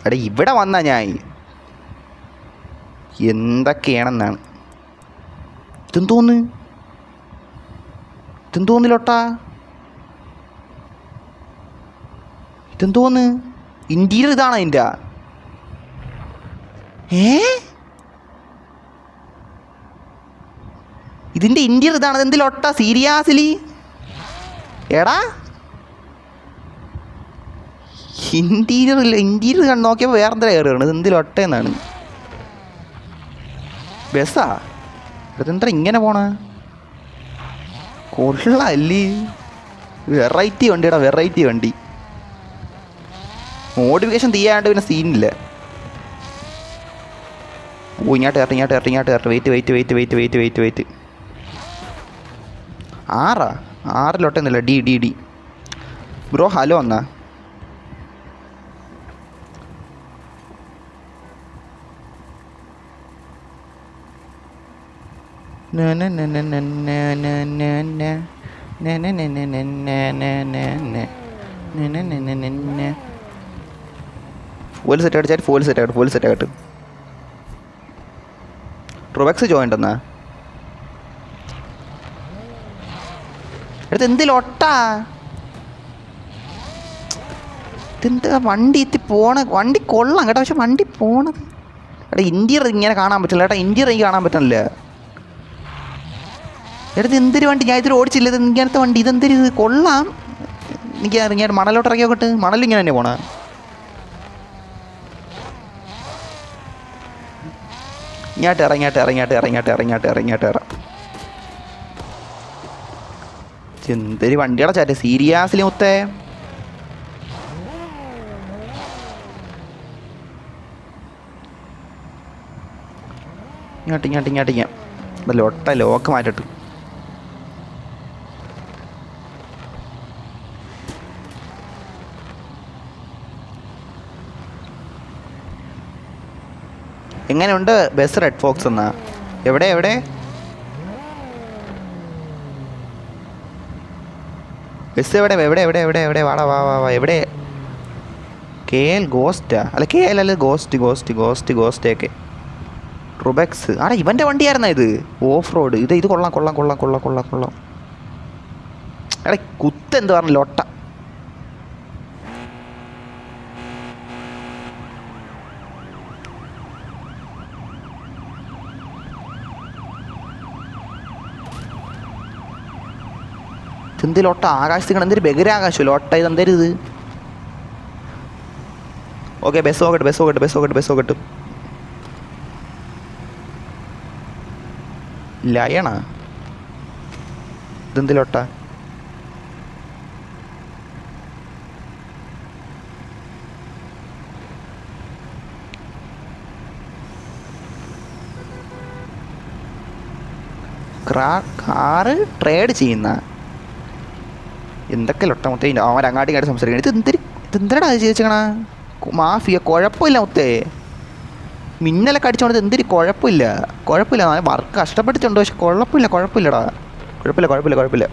എടാ ഇവിടെ വന്നാ ഞാൻ എന്തൊക്കെയാണെന്നാണ് ഇതെന്തോന്നിലോട്ടാ ഇതെന്തോന്ന് ഇന്റീരിയർ ഇതാണ് അതിൻ്റെ ഇതിൻ്റെ ഇന്റീരിയർ ഇതാണ്. അതെന്തിലൊട്ടാ സീരിയസ്ലി? എടാ ഇന്റീരിയർ ഇല്ല. ഇന്റീരിയർ കണ്ട് നോക്കിയപ്പോൾ വേറെ എന്താ കയറുകയാണ്. ഇത് എന്തിലൊട്ടേന്നാണ്. ബസ്സാ ഇതെന്താ ഇങ്ങനെ പോണ? കൊള്ളല്ലേ, വെറൈറ്റി വണ്ടിയുടെ വെറൈറ്റി വണ്ടി. മോഡിഫിക്കേഷൻ തീയാണ്ട് പിന്നെ സീനില്ല. ഓ ഇങ്ങോട്ട് കയറി. വെയിറ്റ്. ആറിലൊട്ടൊന്നുമില്ല. ഡി ബ്രോ ഹലോ എന്നാ. ഫുൾ സെറ്റ് ആയിട്ട് റൊബക്സ് ജോയിൻ്റ് എന്നാ. എടുത്ത് എന്തിലൊട്ടാ? ഇതെന്താ വണ്ടി എത്തി പോണ? വണ്ടി കൊള്ളാം കേട്ടോ, പക്ഷെ വണ്ടി പോണത് എടാ ഇന്റീരിയർ ഇങ്ങനെ കാണാൻ പറ്റില്ല കേട്ടോ. ഇന്റീരിയർ എനിക്ക് കാണാൻ പറ്റണില്ല. എടുത്ത് എന്തൊരു വണ്ടി, ഞാൻ ഇതിൽ ഓടിച്ചില്ല. ഇത് ഇങ്ങനത്തെ വണ്ടി, ഇതെന്തൊരു ഇത് കൊള്ളാം. എനിക്ക് ഇറങ്ങിയാൽ മണലോട്ട് ഇറക്കി നോക്കട്ടെ. മണലിങ്ങനെ തന്നെ പോണ. ഇറങ്ങിയാട്ട് എന്തൊരു വണ്ടിയുടെ ചാറ്റ് സീരിയസ്ലി മുത്തേ. ഇങ്ങോട്ട് ലൊട്ട ലോക്ക് മാറ്റിട്ട് എങ്ങനെയുണ്ട് ബസ് റെഡ് ഫോക്സ് എന്നാ? എവിടെ ബസ് എവിടെ? വാടാ വാ എവിടെ? KL ഗോസ്റ്റാ? അല്ല KL അല്ല, ഗോസ്റ്റ് ഒക്കെ. റുബക്സ് ആടാ ഇവൻ്റെ വണ്ടിയായിരുന്നാ ഇത്? Off road. ഇത് കൊള്ളാം. എടാ കുത്തെന്ത് പറഞ്ഞു ലൊട്ട. ഇതെന്ത് ലൊട്ട? ആകാശത്ത് കാണാൻ എന്തൊരു ബഹിരാകാശം ലൊട്ട. ഇതെന്തേലും ഇത്? ഓക്കെ ബസ് നോക്കട്ടെ. ലയണ ഇതെന്ത് ലൊട്ട? കാറ് ട്രേഡ് ചെയ്യുന്ന എന്തൊക്കെ ലൊട്ട മുത്തേ. അവൻ അങ്ങാട്ടി സംസാരിക്കണം. ഇതെന്തരടാ ചോദിച്ചേക്കണ? മാഫിയ കുഴപ്പമില്ല മുത്തേ. മിന്നലൊക്കെ അടിച്ചോണ്ട് എന്തൊരു കുഴപ്പമില്ല. വർക്ക് കഷ്ടപ്പെട്ടിട്ടുണ്ട്, പക്ഷെ കുഴപ്പമില്ലടാ. കുഴപ്പമില്ല.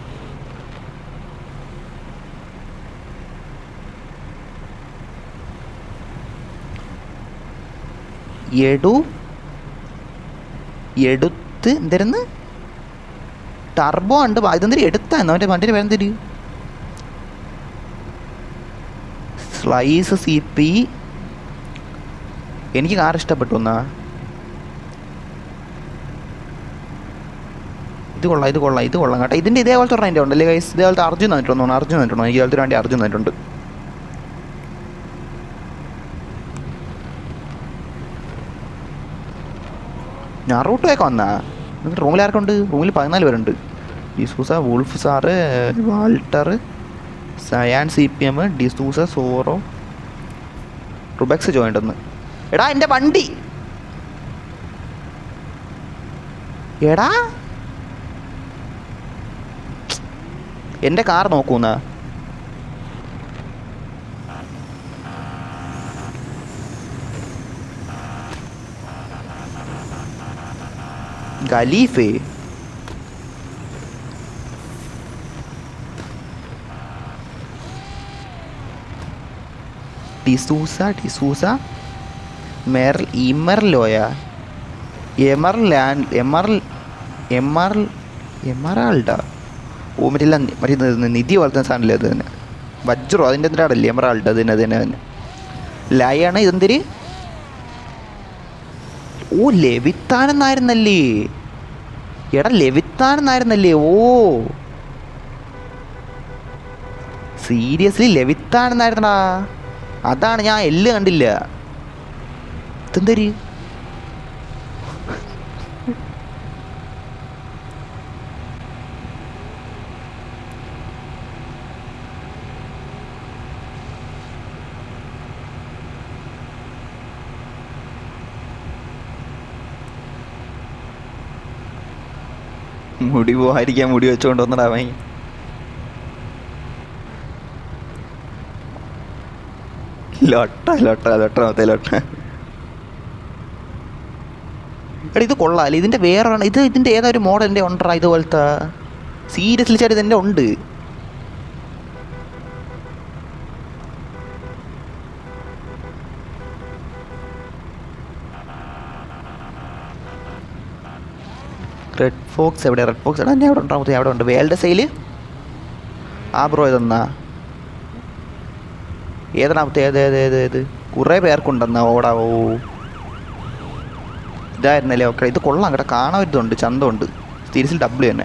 എടുത്ത് എന്തായിരുന്നു? ടർബോ ഉണ്ട്. ഇതെന്തൊരു എടുത്തായിരുന്നു അവൻ്റെ വണ്ടിയുടെ പേരെന്തൊരു? Slice CP. എനിക്ക് കാർ ഇഷ്ടപ്പെട്ടു എന്നാ. ഇത് കൊള്ളാം കേട്ടോ. ഇതിൻ്റെ ഇതേപോലത്തെ ഒരെണ്ണം ഉണ്ടല്ലേ ഗൈസ്? ഇതേപോലത്തെ അർജുൻ തന്നിട്ടുണ്ടോ? എനിക്ക് ഇതേപോലത്തെ വേണ്ടി അർജുൻ തന്നിട്ടുണ്ട്. നറൂട്ടോയൊക്കെ വന്നാ? റൂമിൽ ആർക്കുണ്ട്? റൂമിൽ 14 പേരുണ്ട്. ഡിസൂസ, വുൾഫ് സാറ്, വാൾട്ടർ, സയാൻ CPM, ഡിസൂസ, സോറോ, റുബക്സ് ജോയിൻ്റ് ഒന്ന്. എടാ എൻ്റെ വണ്ടി എടാ എൻ്റെ കാർ നോക്കൂന്നാ. ഖലീഫേ ഡിസൂസ ഇമർലോയാ എമറാൾഡാ ഓ മറ്റേ നിധി പോലത്തെ സാധനമല്ലേ അത് തന്നെ വജ്രോ അതിൻ്റെ എന്തിനാടല്ലേ എമറാൾഡ് അത് തന്നെ ലയാണ് ഇതെന്തിരി ഓ ലെവിത്താനെന്നായിരുന്നല്ലേ എടാ ലെവിത്താനെന്നായിരുന്നല്ലേ ഓ സീരിയസ്ലി ലെവിത്താനെന്നായിരുന്നടാ അതാണ് ഞാൻ എല്ല് കണ്ടില്ല ഇതെന്തരി മുടി പോകാതിരിക്കാൻ മുടി വെച്ചുകൊണ്ട് വന്നടാ അവൻ ലൊട്ട എടാ ഇത് കൊള്ളാല്ലേ ഇതിൻ്റെ വേറെ ഇതിൻ്റെ ഏതാ ഒരു മോഡലിൻ്റെ ഉണ്ടറാ ഇതുപോലത്തെ സീരിയസ്ലി ചേട്ടാ ഇതിൻ്റെ ഉണ്ട് റെഡ് ഫോക്സ് എവിടെ റെഡ് ഫോക്സ് എടാ എന്നെ അവിടെ ഉണ്ടാകുമ്പോൾ അവിടെ ഉണ്ട് വേൾഡ് സെയിൽ ആ ബ്രോ ഇതെന്നാ ഏതാണാമത്തെ ഏത് കുറേ പേർക്കുണ്ടെന്നാ ഓടാവോ ഇതായിരുന്നല്ലേ ഓക്കെ ഇത് കൊള്ളാം കേട്ടോ കാണാൻ വരുന്നുണ്ട് ചന്തമുണ്ട് സീരീസിൽ ഡബ്ല്യു തന്നെ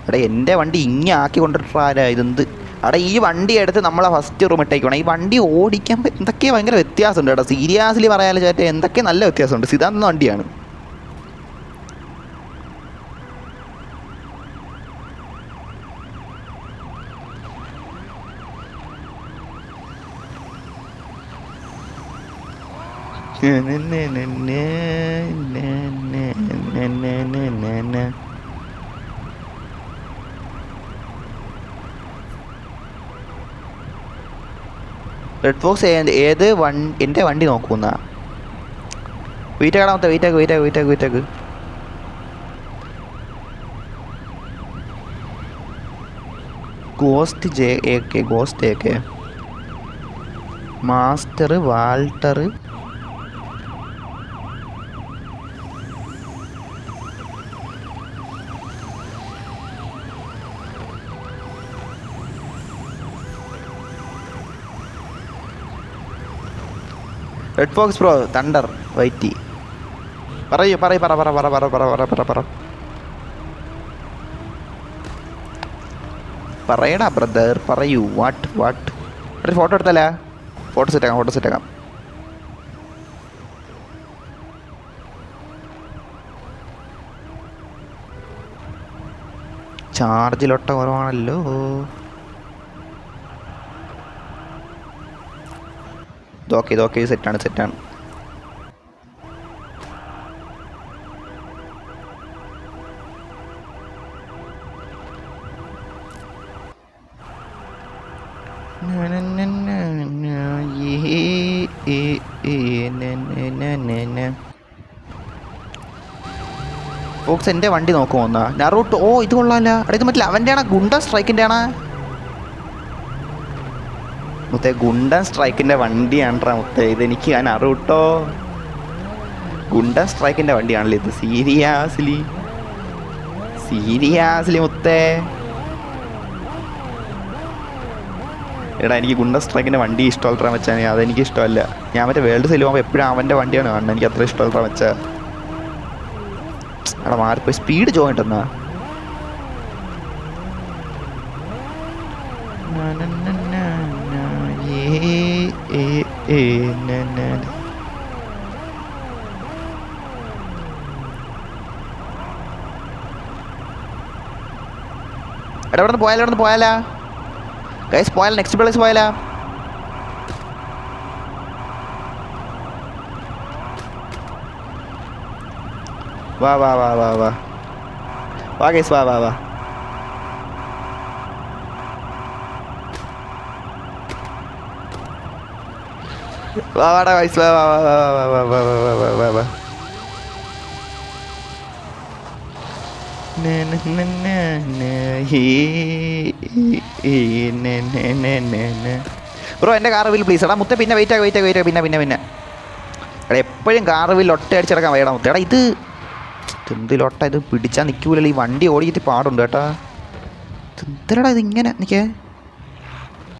എടാ എൻ്റെ വണ്ടി ആക്കി കൊണ്ടിട്ടാരാ ഇതെന്ത് എടാ ഈ വണ്ടി എടുത്ത് നമ്മളെ ഫസ്റ്റ് റൂം ഇട്ടേക്കണം ഈ വണ്ടി ഓടിക്കാൻ എന്തൊക്കെ ഭയങ്കര വ്യത്യാസമുണ്ട് കേട്ടോ സീരിയസ്ലി പറയാൻ ചേട്ടാ എന്തൊക്കെ നല്ല വ്യത്യാസമുണ്ട് സിദ്ധാന്ത വണ്ടിയാണ് റെഡ് ഫോക്സ് ഏത് എൻ്റെ വണ്ടി നോക്കുന്ന വെയിറ്റാക്ക് ghost master Walter red fox bro thunder വൈറ്റി പറയടാ ബ്രദർ പറയൂ വാട്ട് ഒരു ഫോട്ടോ എടുത്തല്ലേ ഫോട്ടോ സെറ്റാക്കാം ചാർജിലൊട്ട കുറവാണല്ലോ ഇതൊക്കെ സെറ്റാണ് ഫോക്സ് എൻ്റെ വണ്ടി നോക്കുമോ എന്നാ നറൂട്ടോ ഓ ഇത് കൊള്ളാമല്ല അവിടെ ഇത് മറ്റില്ല അവൻ്റെ ആണോ ഗുണ്ട സ്ട്രൈക്കിൻ്റെ ആണോ മുത്തേ ഗുണ്ടൻ സ്ട്രൈക്കിൻ്റെ വണ്ടിയാണ്ട്രാ മുത്തേ ഇതെനിക്ക് ഞാൻ അറിവിട്ടോ ഗുണ്ടൻ സ്ട്രൈക്കിൻ്റെ വണ്ടിയാണല്ലോ ഇത് സീരിയസ്ലി മുത്തേ എടാ എനിക്ക് ഗുണ്ടൻ സ്ട്രൈക്കിൻ്റെ വണ്ടി ഇഷ്ടമല്ലറാ വെച്ചാൽ അതെനിക്ക് ഇഷ്ടമല്ല ഞാൻ മറ്റേ വേൾഡ് സെയിൽ പോകുമ്പോൾ എപ്പോഴും അവൻ്റെ വണ്ടിയാണ് കാണുന്നത് എനിക്ക് അത്ര ഇഷ്ടമല്ലറാ വെച്ചാൽ എടാ മാറിപ്പോയി സ്പീഡ് ചോദിട്ടെന്നാ എടാ ഇവിടെ നിന്ന് പോയാലാ ഗൈസ് പോയാലോ നെക്സ്റ്റ് പ്ലേസ് പോയാലാ വാ ഗൈസ് വാ വാടാ ഗൈസ് വാ ബ്രോ എൻ്റെ കാർ വിൽ പ്ലീസ് എടാ മുത്തേ പിന്നെ വെയിറ്റ് പിന്നെ എടാ എപ്പോഴും കാറ് ലൊട്ട അടിച്ചിടക്കാൻ വയ്യടാ മുത്തേ. എടാ ഇത് എന്ത് ലൊട്ട ഇത് പിടിച്ചാൽ നിൽക്കൂലല്ലോ. ഈ വണ്ടി ഓടിയിട്ട് പാടുണ്ട് കേട്ടാ. എന്തിനടാ ഇത് ഇങ്ങനെ നിൽക്കേ.